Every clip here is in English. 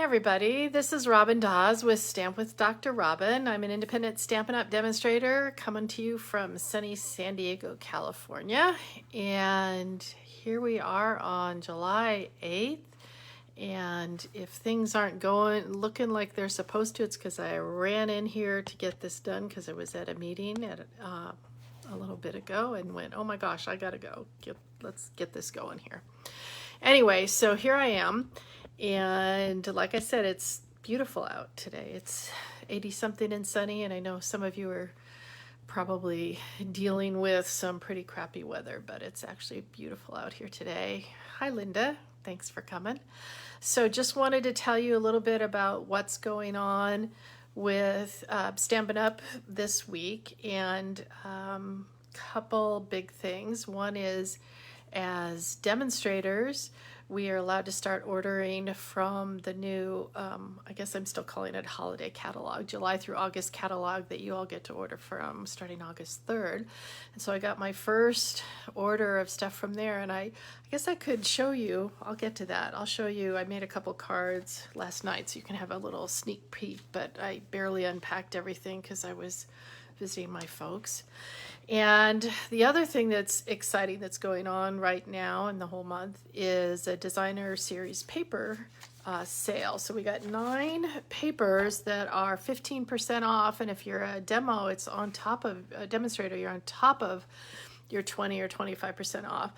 everybody, this is Robin Dawes with Stamp with Dr. Robin. I'm an independent Stampin' Up! Demonstrator coming to you from sunny San Diego, California. And here we are on July 8th. And if things aren't looking like they're supposed to, it's because I ran in here to get this done because I was at a meeting a little bit ago and went, oh my gosh, I gotta go. Let's get this going here. Anyway, so here I am. And like I said, it's beautiful out today. It's 80 something and sunny, and I know some of you are probably dealing with some pretty crappy weather, but it's actually beautiful out here today. Hi, Linda. Thanks for coming. So just wanted to tell you a little bit about what's going on with Stampin' Up! This week, and couple big things. One is, as demonstrators, we are allowed to start ordering from the new, I guess I'm still calling it holiday catalog, July through August catalog that you all get to order from starting August 3rd. And so I got my first order of stuff from there, and I guess I could show you. I'll get to that. I'll show you. I made a couple cards last night so you can have a little sneak peek, but I barely unpacked everything because I was visiting my folks. And the other thing that's exciting that's going on right now in the whole month is a designer series paper sale. So we got 9 papers that are 15% off, and if you're a demo, it's on top of a demonstrator, you're on top of your 20 or 25% off.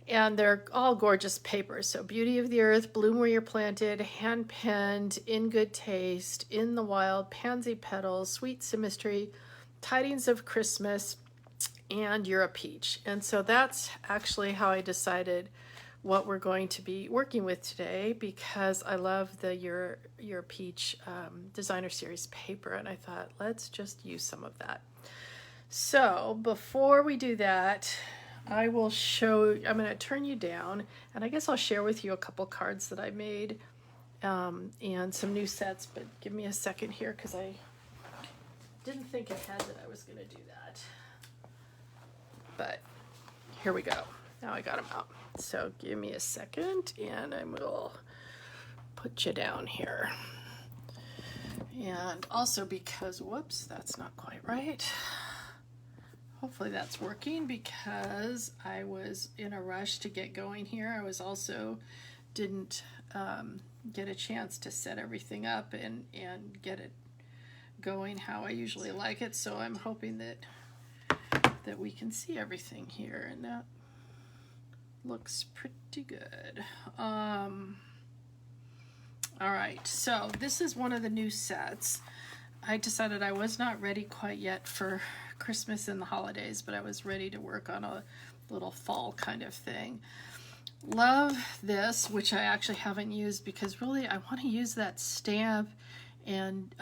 And they're all gorgeous papers. So Beauty of the Earth, Bloom Where You're Planted, Hand Penned, In Good Taste, In the Wild, Pansy Petals, Sweet Symmetry, Tidings of Christmas, and You're a Peach. And so that's actually how I decided what we're going to be working with today, because I love the You're a Peach designer series paper, and I thought, let's just use some of that. So before we do that, I'm going to turn you down, and I guess I'll share with you a couple cards that I made and some new sets, but give me a second here because I didn't think ahead that I was going to do that. But here we go. Now I got them out. So give me a second and I will put you down here. And also because, whoops, that's not quite right. Hopefully that's working because I was in a rush to get going here. I was also didn't get a chance to set everything up and get it going how I usually like it. So I'm hoping that we can see everything here, and that looks pretty good. All right, so this is one of the new sets. I decided I was not ready quite yet for Christmas and the holidays, but I was ready to work on a little fall kind of thing. Love this, which I actually haven't used because really I want to use that stamp and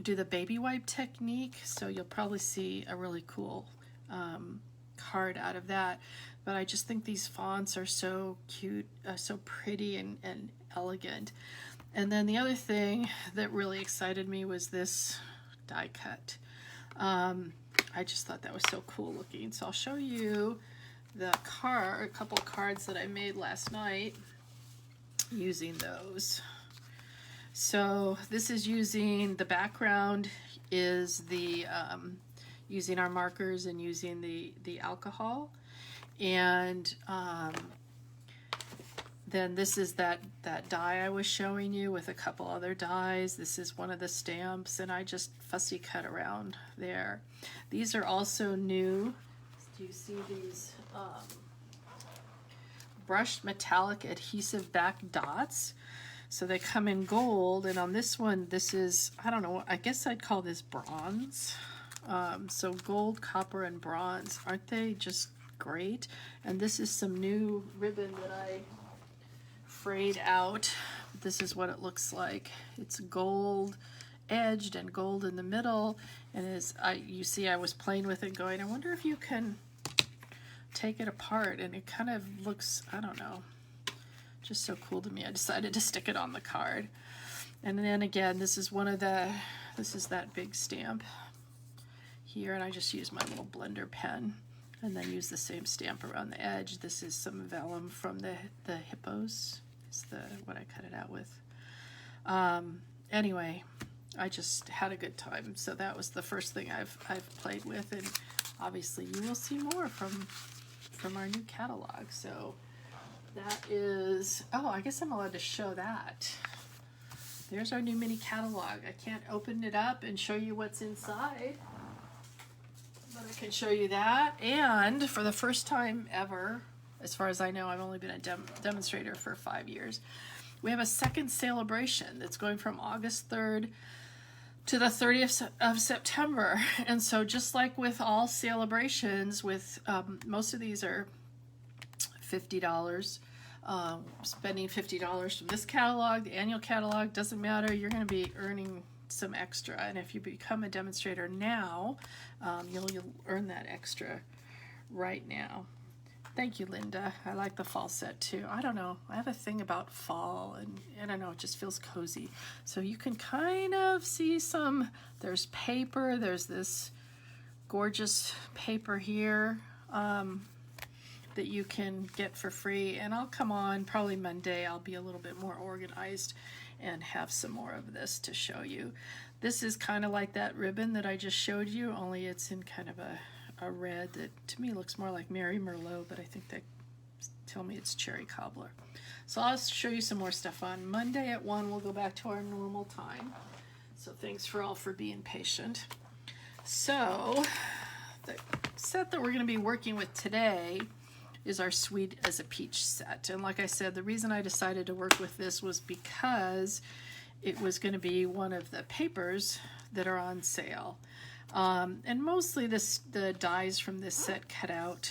do the baby wipe technique, so you'll probably see a really cool card out of that. But I just think these fonts are so cute, so pretty and elegant. And then the other thing that really excited me was this die cut. I just thought that was so cool looking. So I'll show you a couple cards that I made last night using those. So this is using, the background is the using our markers and using the alcohol, and then this is that die I was showing you with a couple other dies. This is one of the stamps, and I just fussy cut around there. These are also new. Do you see these brushed metallic adhesive back dots? So they come in gold, and on this one, this is, I don't know, I guess I'd call this bronze. So gold, copper, and bronze. Aren't they just great? And this is some new ribbon that I frayed out. This is what it looks like. It's gold edged and gold in the middle. And you see I was playing with it going, I wonder if you can take it apart. And it kind of looks, I don't know, just so cool to me. I decided to stick it on the card. And then again, this is that big stamp here, and I just use my little blender pen and then use the same stamp around the edge. This is some vellum from the hippos, is what I cut it out with. Anyway, I just had a good time. So that was the first thing I've played with, and obviously you will see more from our new catalog. So that is, oh, I guess I'm allowed to show that. There's our new mini catalog. I can't open it up and show you what's inside, but I can show you that. And for the first time ever, as far as I know, I've only been a demonstrator for 5 years, we have a second celebration that's going from August 3rd to the 30th of September. And so just like with all celebrations, with most of these are $50, spending $50 from this catalog, the annual catalog, doesn't matter, you're going to be earning some extra. And if you become a demonstrator now, you'll earn that extra right now. Thank you, Linda. I like the fall set too. I don't know, I have a thing about fall, and I don't know, it just feels cozy. So you can kind of see some, there's paper, there's this gorgeous paper here that you can get for free, and I'll come on probably Monday, I'll be a little bit more organized and have some more of this to show you. This is kind of like that ribbon that I just showed you, only it's in kind of a red that to me looks more like Mary Merlot, but I think they tell me it's cherry cobbler. So I'll show you some more stuff on Monday at 1. We'll go back to our normal time. So thanks for all for being patient. So the set that we're going to be working with today is our Sweet as a Peach set. And like I said, the reason I decided to work with this was because it was going to be one of the papers that are on sale. And mostly the dies from this set cut out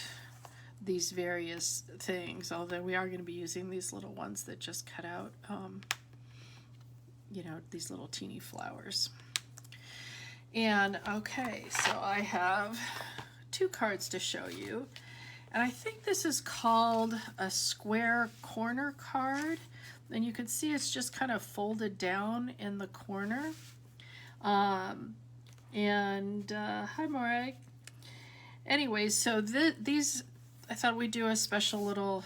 these various things, although we are going to be using these little ones that just cut out, you know, these little teeny flowers. And okay, so I have 2 cards to show you. And I think this is called a square corner card. And you can see it's just kind of folded down in the corner. Hi Morag. Anyways, so these, I thought we'd do a special little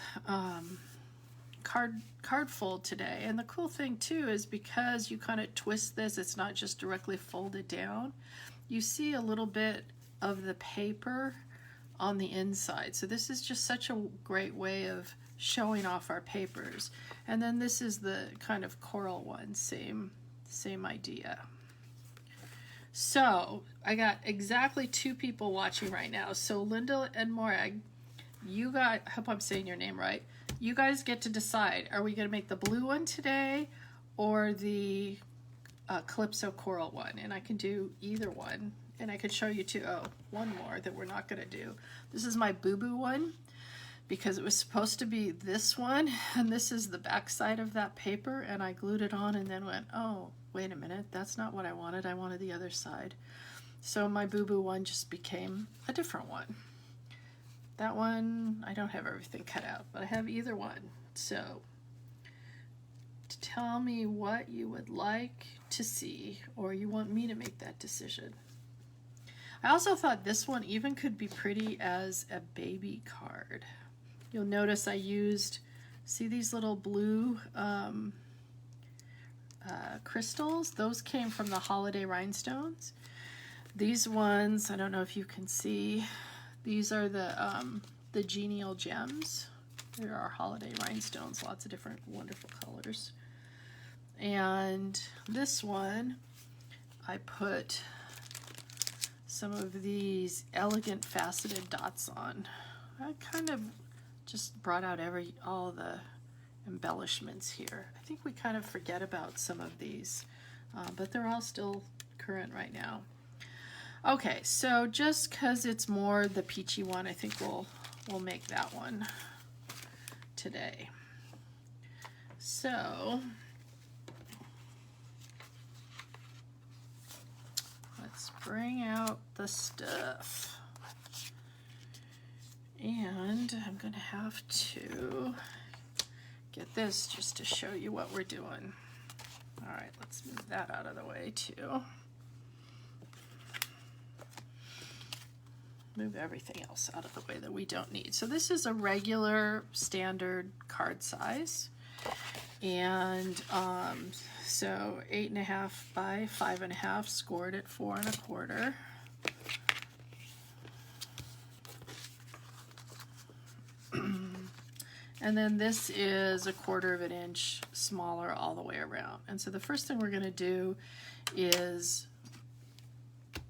card fold today. And the cool thing too is because you kind of twist this, it's not just directly folded down. You see a little bit of the paper on the inside. So this is just such a great way of showing off our papers. And then this is the kind of coral one, same idea. So I got exactly 2 people watching right now. So Linda and Morag, you got, I hope I'm saying your name right. You guys get to decide, are we going to make the blue one today or the Calypso coral one? And I can do either one. And I could show you 2. Oh, one more that we're not going to do. This is my Boo Boo one because it was supposed to be this one. And this is the back side of that paper. And I glued it on and then went, oh, wait a minute, that's not what I wanted. I wanted the other side. So my Boo Boo one just became a different one. That one, I don't have everything cut out, but I have either one. So tell me what you would like to see, or you want me to make that decision. I also thought this one even could be pretty as a baby card. You'll notice I used, see these little blue crystals? Those came from the holiday rhinestones. These ones, I don't know if you can see, these are the genial gems. There are holiday rhinestones, lots of different wonderful colors. And this one, I put some of these elegant faceted dots on. I kind of just brought out all the embellishments here. I think we kind of forget about some of these, but they're all still current right now. Okay, so just because it's more the peachy one, I think we'll make that one today. So let's bring out the stuff. And I'm going to have to get this just to show you what we're doing. All right, let's move that out of the way too. Move everything else out of the way that we don't need. So this is a regular standard card size. And so 8.5 by 5.5, scored at 4 1/4. And then this is 1/4 of an inch smaller all the way around. And so the first thing we're going to do is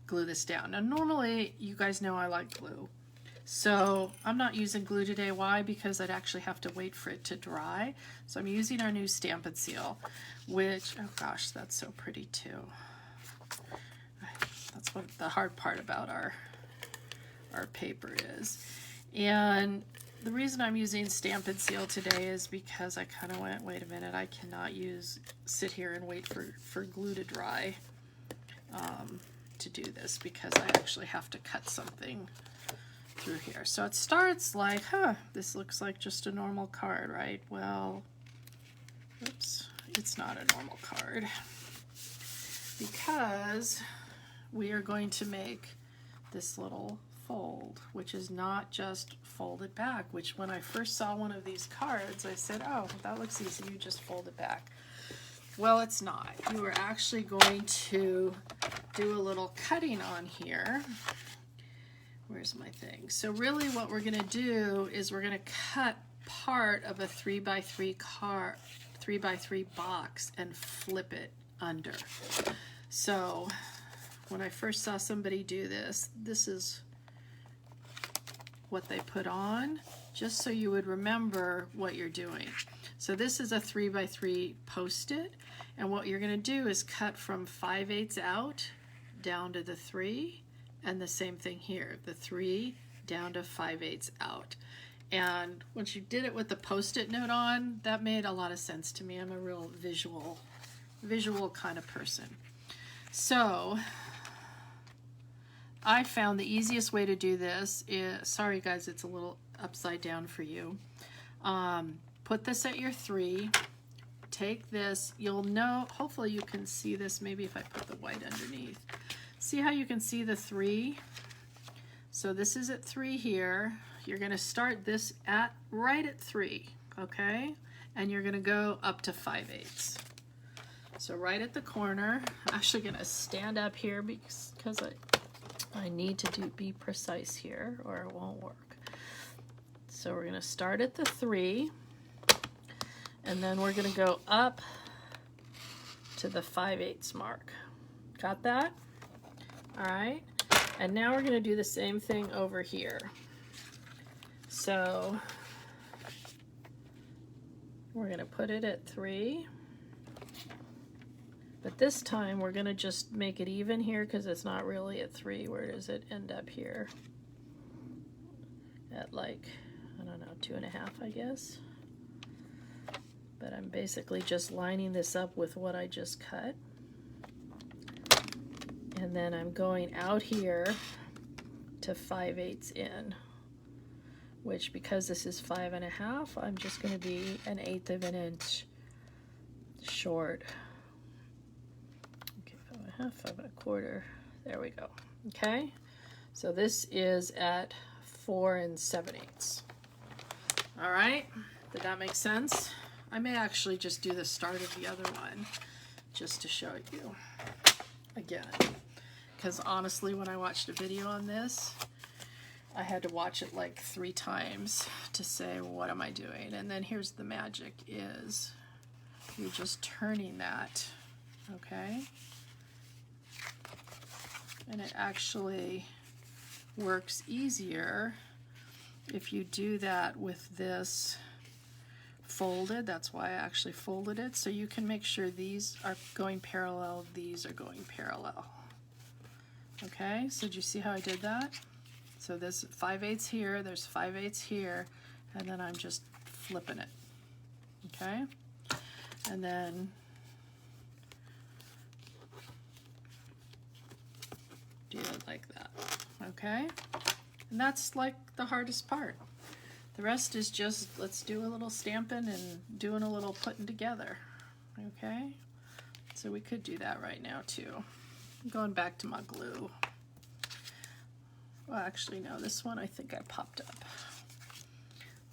glue this down. Now normally, you guys know I like glue. So I'm not using glue today. Why? Because I'd actually have to wait for it to dry. So I'm using our new Stampin' Seal, which, oh gosh, that's so pretty too. That's what the hard part about our paper is. And the reason I'm using Stampin' Seal today is because I kind of went, wait a minute, I cannot sit here and wait for glue to dry to do this, because I actually have to cut something through here. So it starts like, this looks like just a normal card, right? Well, oops, it's not a normal card, because we are going to make this little fold, which is not just folded back, which when I first saw one of these cards, I said, oh, that looks easy, you just fold it back. Well, it's not. You are actually going to do a little cutting on here. Where's my thing? So really what we're going to do is we're going to cut part of a 3x3 3x3 box and flip it under. So when I first saw somebody do this, this is what they put on, just so you would remember what you're doing. So this is a 3x3 post-it, and what you're going to do is cut from 5/8 out down to the 3, and the same thing here, the 3 down to 5/8 out. And once you did it with the post-it note on, that made a lot of sense to me. I'm a real visual kind of person. So I found the easiest way to do this is, sorry guys, it's a little upside down for you. Put this at your 3, take this, you'll know, hopefully you can see this, maybe if I put the white underneath. See how you can see the 3? So this is at 3 here. You're going to start this right at 3, okay? And you're going to go up to 5/8. So right at the corner, I'm actually going to stand up here because I need to be precise here or it won't work. So we're going to start at the 3, and then we're going to go up to the 5/8 mark. Got that? All right. And now we're going to do the same thing over here. So we're going to put it at 3. But this time we're going to just make it even here because it's not really at 3. Where does it end up here? At like, I don't know, 2.5, I guess. But I'm basically just lining this up with what I just cut. And then I'm going out here to 5/8 in, which, because this is 5.5, I'm just going to be 1/8 of an inch short. 5 1/4. There we go. Okay, so this is at 4 7/8. All right, did that make sense? I may actually just do the start of the other one just to show you again, because honestly, when I watched a video on this, I had to watch it like 3 times to say, what am I doing? And then here's the magic, is you're just turning that, okay? And it actually works easier if you do that with this folded. That's why I actually folded it, so you can make sure these are going parallel, these are going parallel. Okay, so did you see how I did that? So this 5/8 here, there's 5/8 here, and then I'm just flipping it. Okay, and then do it like that. Okay, and that's like the hardest part. The rest is just, let's do a little stamping and doing a little putting together. Okay, so we could do that right now too. I'm going back to my glue. Well, actually no, this one I think I popped up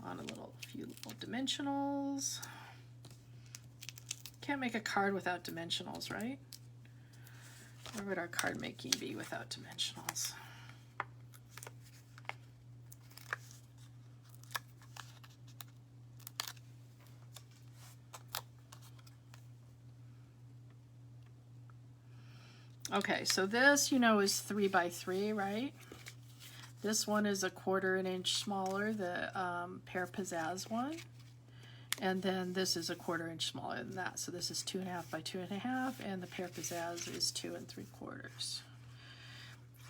on a few little dimensionals. can't make a card without dimensionals, right? Where would our card making be without dimensionals? Okay, so this, you know, is 3 by 3, right? This one is a 1/4 inch smaller, the Pear Pizzazz one. And then this is a 1/4 inch smaller than that. So this is 2.5 by 2.5, and the Pear Pizzazz is 2 3/4.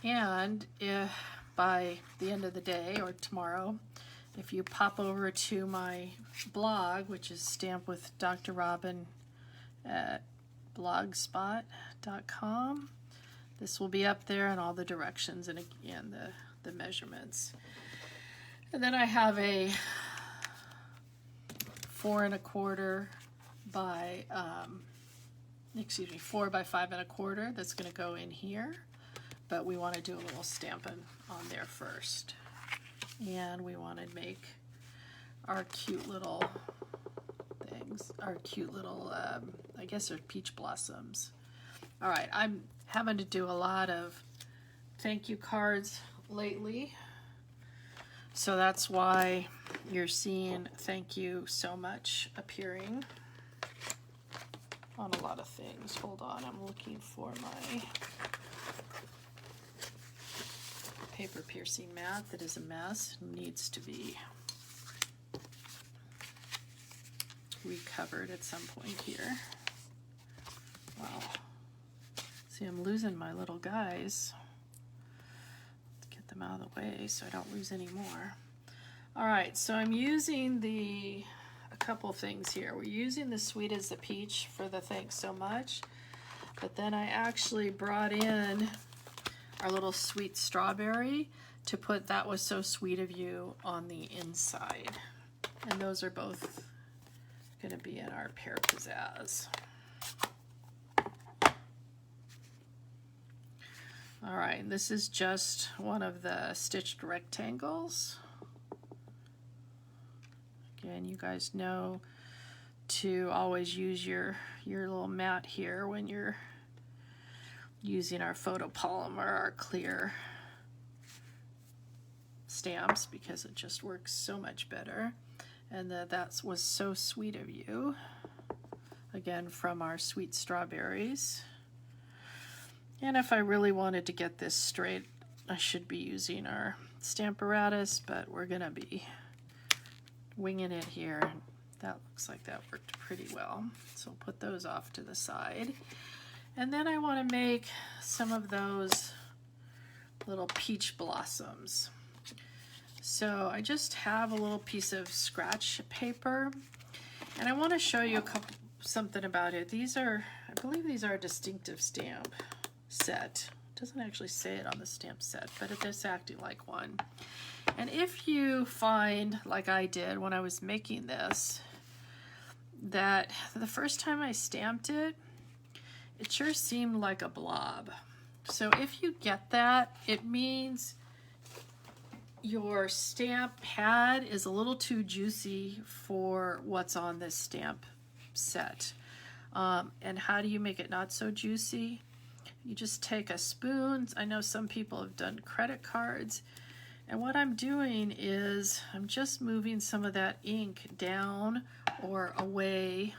And if by the end of the day or tomorrow, if you pop over to my blog, which is Stamp with Dr. Robin at blogspot.com, this will be up there and all the directions and again the measurements. And then I have a 4 1/4 by 4 by 5 1/4 that's going to go in here, but we want to do a little stamping on there first, and we want to make our cute little things, our cute little I guess they're peach blossoms. All right, I'm having to do a lot of thank you cards lately, so that's why you're seeing thank you so much appearing on a lot of things. Hold on, I'm looking for my paper piercing mat that is a mess, needs to be recovered at some point here. Wow. See, I'm losing my little guys. Let's get them out of the way so I don't lose any more. All right, so I'm using a couple things here. We're using the Sweet as the Peach for the thanks so much, but then I actually brought in our little sweet strawberry to put that was so sweet of you on the inside. And those are both going to be in our Pear Pizzazz. All right, this is just one of the stitched rectangles. Again, you guys know to always use your little mat here when you're using our photopolymer, our clear stamps, because it just works so much better. And that was so sweet of you. Again, from our sweet strawberries. And if I really wanted to get this straight, I should be using our Stamparatus, but we're gonna be winging it here. That looks like that worked pretty well. So we'll put those off to the side. And then I want to make some of those little peach blossoms. So I just have a little piece of scratch paper, and I want to show you something about it. These are, I believe these are a distinctive stamp set. It doesn't actually say it on the stamp set, but it is acting like one. And if you find, like I did when I was making this, that the first time I stamped it, it sure seemed like a blob. So if you get that, it means your stamp pad is a little too juicy for what's on this stamp set. And how do you make it not so juicy? You just take a spoon. I know some people have done credit cards. And what I'm doing is I'm just moving some of that ink down or away.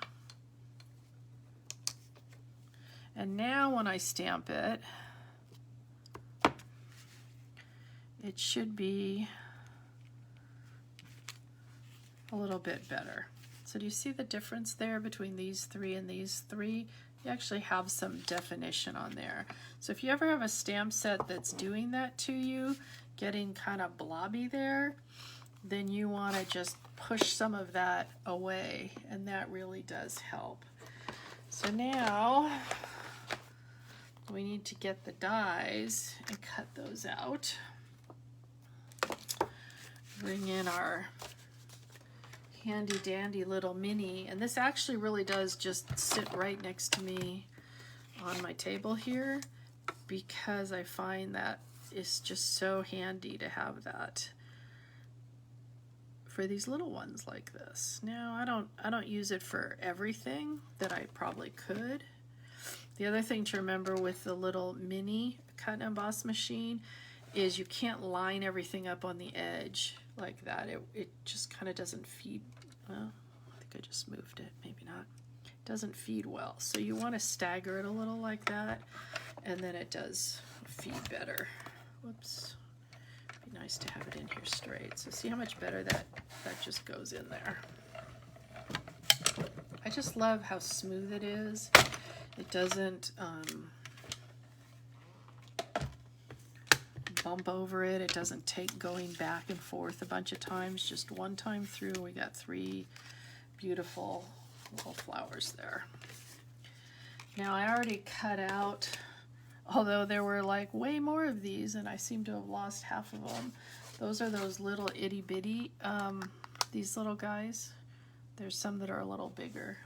And now when I stamp it, it should be a little bit better. So do you see the difference there between these three and these three? You actually have some definition on there. So if you ever have a stamp set that's doing that to you, getting kind of blobby there, then you want to just push some of that away, and that really does help. So now we need to get the dies and cut those out. Bring in our handy dandy little mini, and this actually really does just sit right next to me on my table here, because I find that it's just so handy to have that for these little ones like this. Now I don't use it for everything that I probably could. The other thing to remember with the little mini cut and emboss machine is you can't line everything up on the edge like that. It just kind of doesn't feed. Well, I think I just moved it, maybe not. It doesn't feed well. So you want to stagger it a little like that, and then it does feed better. Whoops. Be nice to have it in here straight. So see how much better that just goes in there. I just love how smooth it is. It doesn't bump over it. It doesn't take going back and forth a bunch of times. Just one time through, we got 3 beautiful little flowers there. Now I already cut out, although there were like way more of these and I seem to have lost half of them. Those are those little itty bitty, these little guys. There's some that are a little bigger.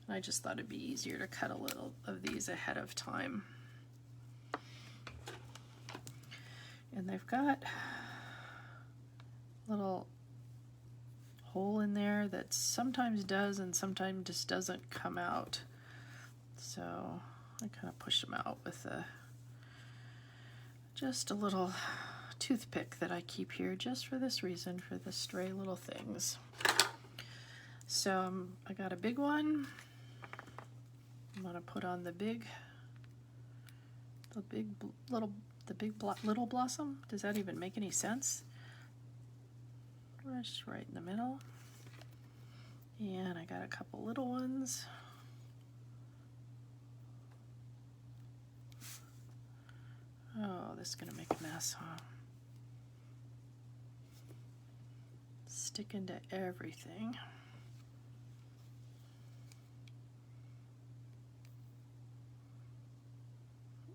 And I just thought it'd be easier to cut a little of these ahead of time. And they've got a little hole in there that sometimes does and sometimes just doesn't come out. So I kind of push them out with just a little toothpick that I keep here just for this reason, for the stray little things. So I got a big one. I'm gonna put on the big little blossom. Does that even make any sense? Just right in the middle. And I got a couple little ones. Oh, this is gonna make a mess, huh? Sticking to everything.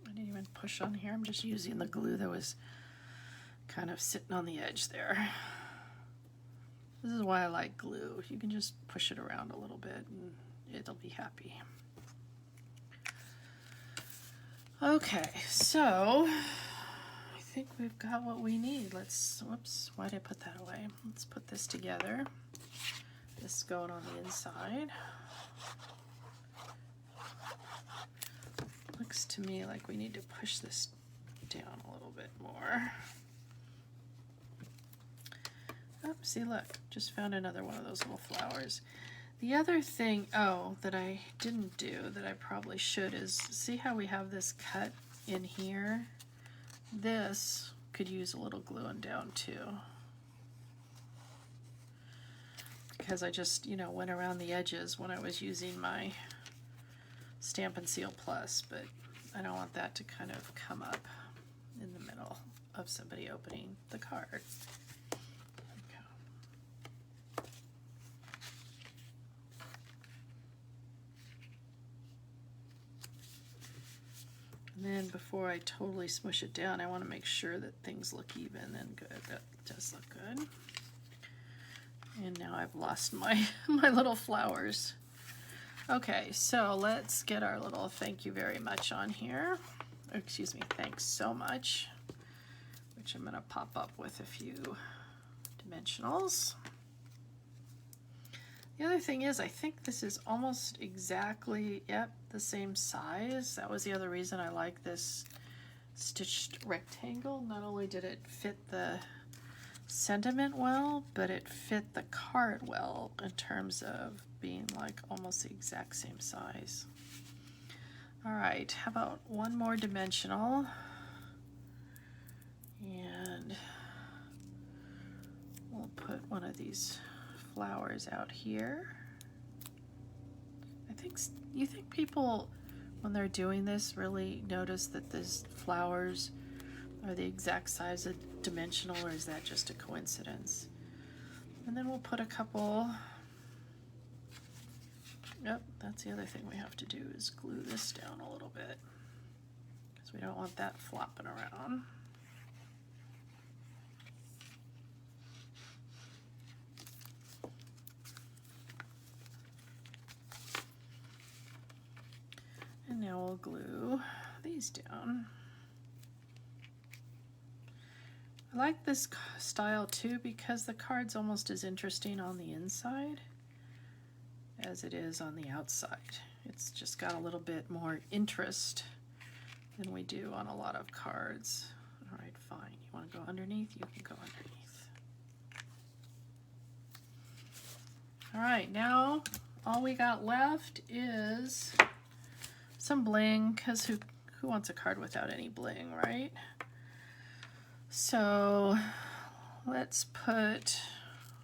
I didn't even push on here. I'm just using the glue that was kind of sitting on the edge there. This is why I like glue. You can just push it around a little bit and it'll be happy. Okay, so I think we've got what we need. Whoops, why did I put that away? Let's put this together. This is going on the inside. Looks to me like we need to push this down a little bit more. Oh, see, look, just found another one of those little flowers. The other thing, that I didn't do that I probably should is, see how we have this cut in here? This could use a little gluing down too. Because I just, went around the edges when I was using my Stampin' Seal Plus, but I don't want that to kind of come up in the middle of somebody opening the card. Okay. And then before I totally smush it down, I want to make sure that things look even and good. That does look good. And now I've lost my little flowers. Okay, so let's get our little thank you very much on here. Excuse me, thanks so much, which I'm going to pop up with a few dimensionals. The other thing is, I think this is almost exactly, the same size. That was the other reason I like this stitched rectangle. Not only did it fit the sentiment well, but it fit the card well in terms of being like almost the exact same size. All right, how about one more dimensional? And we'll put one of these flowers out here. You think people, when they're doing this, really notice that these flowers are the exact size of dimensional, or is that just a coincidence? And then we'll put a couple. Yep, that's the other thing we have to do, is glue this down a little bit, because we don't want that flopping around. And now we'll glue these down. I like this style too because the card's almost as interesting on the inside as it is on the outside. It's just got a little bit more interest than we do on a lot of cards. All right, fine. You want to go underneath? You can go underneath. All right, now all we got left is some bling, because who wants a card without any bling, right? So let's put,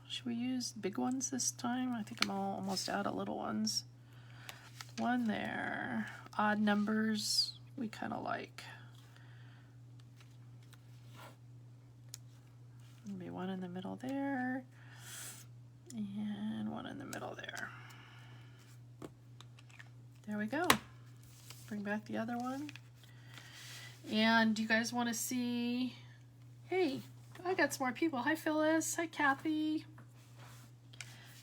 should we use big ones this time? I think I'm almost out of little ones. One there. Odd numbers we kind of like. Maybe one in the middle there. And one in the middle there. There we go. Bring back the other one. And do you guys want to see... Hey, I got some more people. Hi, Phyllis. Hi, Kathy.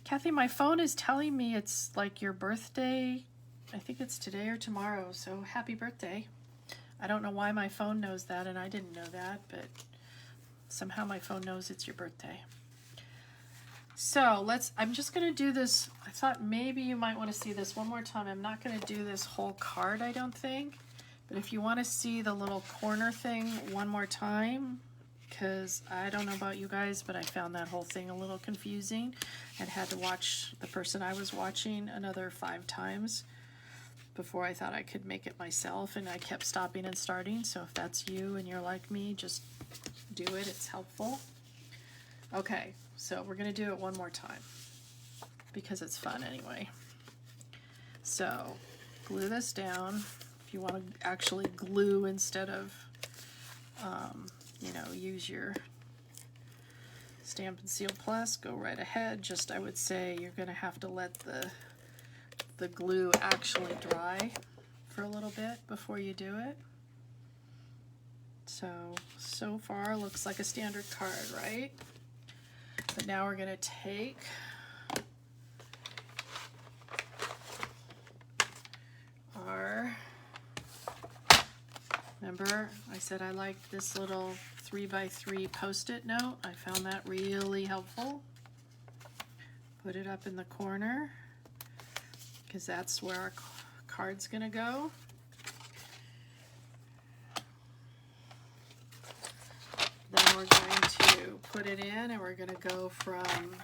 Kathy, my phone is telling me it's like your birthday. I think it's today or tomorrow, so happy birthday. I don't know why my phone knows that, and I didn't know that, but somehow my phone knows it's your birthday. So I'm just going to do this. I thought maybe you might want to see this one more time. I'm not going to do this whole card, I don't think. But if you want to see the little corner thing one more time, because I don't know about you guys, but I found that whole thing a little confusing and had to watch the person I was watching another 5 times before I thought I could make it myself, and I kept stopping and starting. So if that's you and you're like me, just do it. It's helpful. Okay, so we're going to do it one more time because it's fun anyway. So glue this down. If you want to actually glue instead of you know, use your Stampin' Seal Plus, go right ahead. Just, I would say you're going to have to let the glue actually dry for a little bit before you do it. So far looks like a standard card, right? But now we're going to take our... Remember, I said I liked this little 3x3 post-it note. I found that really helpful. Put it up in the corner because that's where our card's gonna go. Then we're going to put it in, and we're gonna go from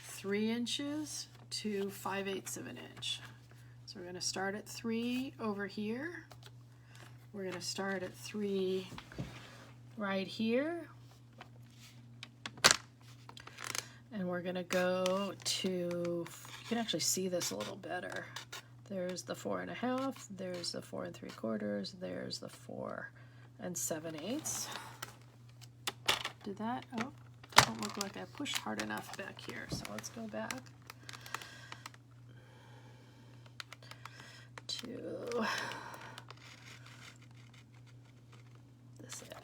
3 inches to 5/8 of an inch. So we're gonna start at 3 over here. We're going to start at 3 right here. And we're going to go to, you can actually see this a little better. There's the 4 1/2, there's the 4 3/4, there's the 4 7/8. Did that? Oh, doesn't look like I pushed hard enough back here. So let's go back to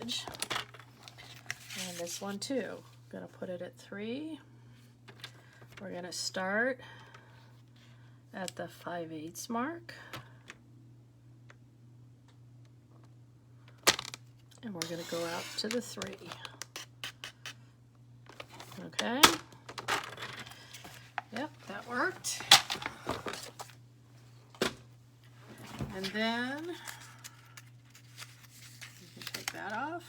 edge. And this one too. I'm going to put it at 3. We're going to start at the 5/8 mark. And we're going to go out to the 3. Okay. Yep, that worked. And then that off.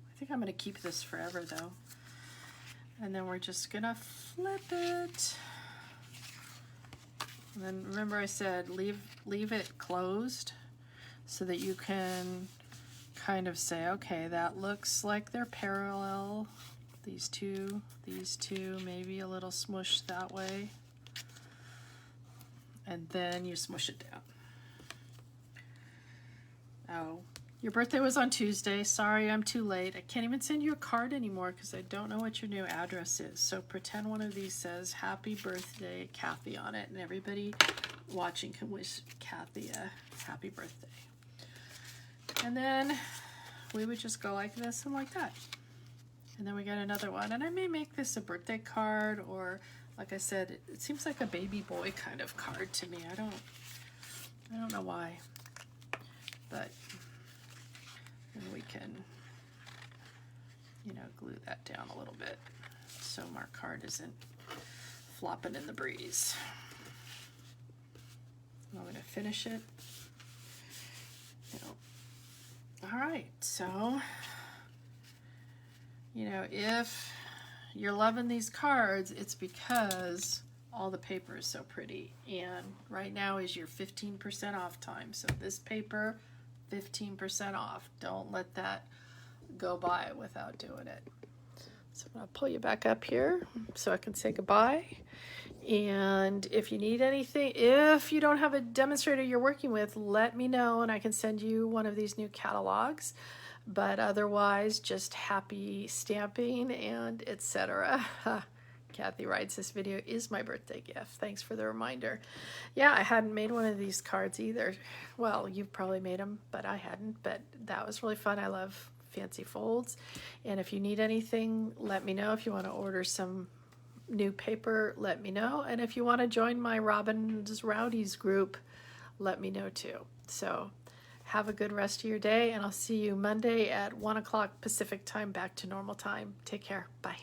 I think I'm going to keep this forever though. And then we're just going to flip it. And then remember I said leave it closed so that you can kind of say, okay, that looks like they're parallel. These two, maybe a little smush that way. And then you smush it down. Oh. Your birthday was on Tuesday. Sorry, I'm too late. I can't even send you a card anymore because I don't know what your new address is. So pretend one of these says happy birthday Kathy on it, and everybody watching can wish Kathy a happy birthday. And then we would just go like this and like that. And then we get another one. And I may make this a birthday card, or like I said, it seems like a baby boy kind of card to me. I don't know why. But and we can, you know, glue that down a little bit so my card isn't flopping in the breeze. I'm going to finish it. All right, so, you know, if you're loving these cards, it's because all the paper is so pretty. And right now is your 15% off time. So this paper, 15% off. Don't let that go by without doing it. So I'm going to pull you back up here so I can say goodbye. And if you need anything, if you don't have a demonstrator you're working with, let me know and I can send you one of these new catalogs. But otherwise, just happy stamping and etc. Kathy writes, this video is my birthday gift. Thanks for the reminder. Yeah, I hadn't made one of these cards either. Well, you've probably made them, but I hadn't. But that was really fun. I love fancy folds. And if you need anything, let me know. If you want to order some new paper, let me know. And if you want to join my Robin's Rowdies group, let me know too. So have a good rest of your day, and I'll see you Monday at 1 o'clock Pacific time, back to normal time. Take care. Bye.